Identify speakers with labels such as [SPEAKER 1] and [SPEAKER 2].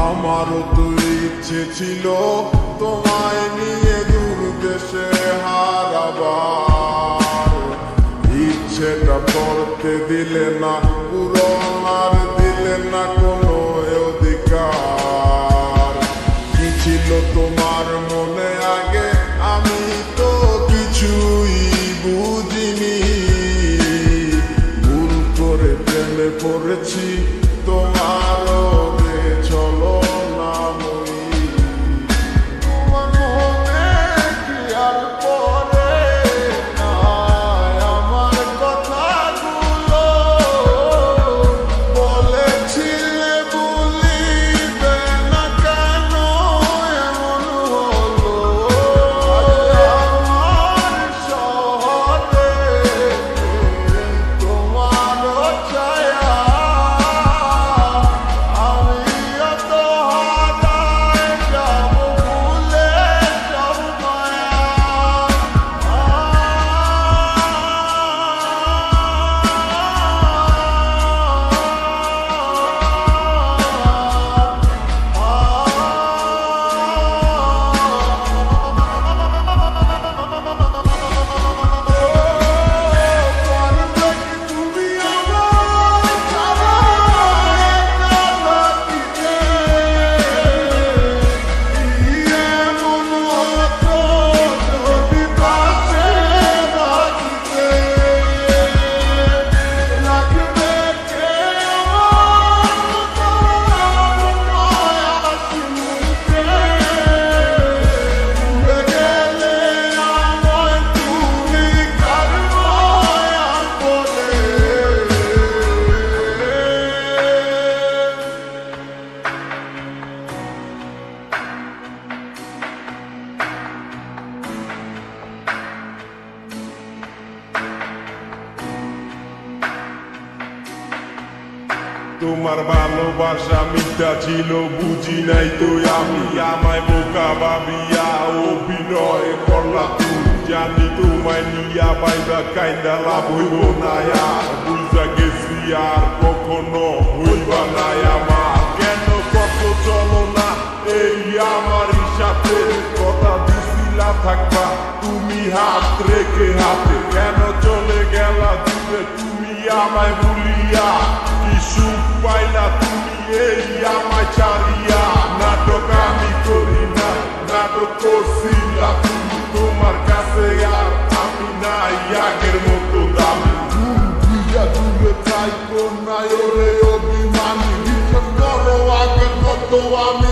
[SPEAKER 1] আমারও তো ইচ্ছে ছিল তোমায় নিয়ে দূর দেশে হারাবার, ইচ্ছেটা করতে দিলে না পূরণ, আর দিলে না কোনো অধিকার। কি ছিল তোমার মনে আগে আমি তো কিছুই বুঝিনি, ভুল করে প্রেমে পড়েছি তোমারও চলো না মই। তোমার মনে কি আর পড়ে না আমার কথাগুলো, বলেছিলে বলিবে না কেন এমন হলো। আমার শহরে তোমারও ছায়া, তোমার ভালোবাসা মিথ্যা ছিল বুঝি নাই তো আমি, আমায় বোকা ভাবিয়া অভিনয় করলা তুমি। জানি তোমায় নিয়া বাইবা কাইন্দা লাভ হইব না, আর বুঝা গেছি আর কখনো হইবা না আমার। কেন কত চলো না এই আমারই সাথে, কথা দিছিলা থাকবা তুমি হাত রেখে হাতে। কেন চলে গেলা দূরে তুমি আমায় ভুলিয়া, কি সুখ পাইলা তুমি এই আমায় ছাড়িয়া। নাটক আমি করি না, নাটক করছিলা তুমি, তোমার কাছে আর আমি নাই আগের মতো দামি। দূরে চাই কোন নাই ওরে অভিমানী, বিশ্বাস করো আগের মতো আমি